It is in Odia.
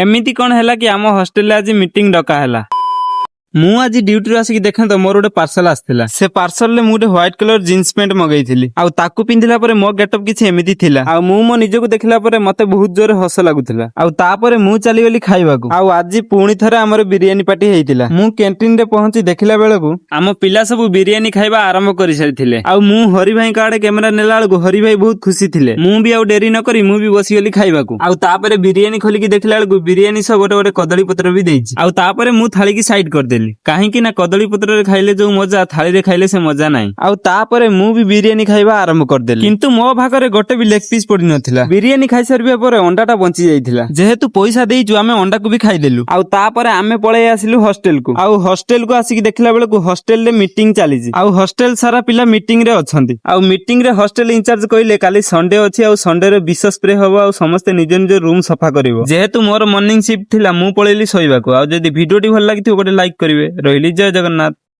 एमिति कौन है कि आम हॉस्टेल आज मीटिंग डका है। ମୁଁ ଆଜି ଡ୍ୟୁଟିରୁ ଆସିକି ଦେଖେ ତ ମୋର ଗୋଟେ ପାର୍ସଲ ଆସିଥିଲା। ସେ ପାର୍ସଲରେ ମୁଁ ଗୋଟେ ହ୍ୱାଇଟ୍ କଲର ଜିନ୍ସ ପ୍ୟାଣ୍ଟ ମଗେଇଥିଲି। ଆଉ ତାକୁ ପିନ୍ଧିଲା ପରେ ମୋ ଗେଟଅପ୍ କିଛି ଏମିତି ଥିଲା। ଆଉ ମୁଁ ମୋ ନିଜକୁ ଦେଖିଲା ପରେ ମତେ ବହୁତ ଜୋରେ ହସ ଲାଗୁଥିଲା। ଆଉ ତାପରେ ମୁଁ ଚାଲିଗଲି ଖାଇବାକୁ। ଆଉ ଆଜି ପୁଣି ଥରେ ଆମର ବିରିୟାନୀ ପାର୍ଟି ହେଇଥିଲା। ମୁଁ କ୍ୟାଣ୍ଟିନରେ ପହଞ୍ଚି ଦେଖିଲା ବେଳକୁ ଆମ ପିଲା ସବୁ ବିରିୟାନୀ ଖାଇବା ଆରମ୍ଭ କରିସାରିଥିଲେ। ଆଉ ମୁଁ ହରି ଭାଇଙ୍କ ଆଡେ କ୍ୟାମେରା ନେଲା ବେଳକୁ ହରି ଭାଇ ବହୁତ ଖୁସି ଥିଲେ। ମୁଁ ବି ଆଉ ଡେରି ନ କରି ମୁଁ ବି ବସିଗଲି ଖାଇବାକୁ। ଆଉ ତାପରେ ବିରିୟାନୀ ଖୋଲିକି ଦେଖିଲା ବେଳକୁ ବିରିୟାନୀ ସହ ଗୋଟେ କଦଳୀ ପତ୍ର ବି ଦେଇଛି। ଆଉ ତାପରେ ମୁଁ ଥାଳିକି ସାଇଡ କରିଦେଲି। କାହିଁକି ନା କଦଳୀ ପତ୍ରରେ ଖାଇଲେ ଯୋଉ ମଜା ଥାଳିରେ ଖାଇଲେ ସେ ମଜା ନାହିଁ। ଆଉ ତାପରେ ମୁଁ ବି ବିରିୟାନୀ ଖାଇବା ଆରମ୍ଭ କରିଦେଲି। କିନ୍ତୁ ମୋ ଭାଗରେ ଗୋଟେ ବି ଲେଗ ପିସ୍ ପଡିନଥିଲା। ବିରିୟାନୀ ଖାଇସାରିବା ପରେ ଅଣ୍ଡାଟା ବଞ୍ଚି ଯାଇଥିଲା। ଯେହେତୁ ପଇସା ଦେଇଛୁ ଆମେ ଅଣ୍ଡାକୁ ବି ଖାଇଦେଲୁ। ଆଉ ତାପରେ ଆମେ ପଳେଇ ଆସିଲୁ ହଷ୍ଟେଲକୁ। ଆଉ ହଷ୍ଟେଲକୁ ଆସିକି ଦେଖିଲା ବେଳକୁ ହଷ୍ଟେଲରେ ମିଟିଂ ଚାଲିଛି। ଆଉ ହଷ୍ଟେଲ ସାରା ପିଲା ମିଟିଂରେ ଅଛନ୍ତି। ଆଉ ମିଟିଂରେ ହଷ୍ଟେଲ ଇନଚାର୍ଜ କହିଲେ କାଲି ସଣ୍ଡେ ଅଛି ଆଉ ସଣ୍ଡେରେ ବିଷ ସ୍ପ୍ରେ ହବ ଆଉ ସମସ୍ତେ ନିଜ ନିଜ ରୁମ୍ ସଫା କରିବ। ଯେହେତୁ ମୋର ମର୍ଣ୍ଣିଂ ସିଫ୍ଟ ଥିଲା ମୁଁ ପଳେଇଲି ଶୋଇବାକୁ। ଆଉ ଯଦି ଭିଡିଓଟି ଭଲ ଲାଗିଥିବ ଗୋଟେ ଲାଇକ୍ କରିବେ। ରହିଲି, ଜୟ ଜଗନ୍ନାଥ।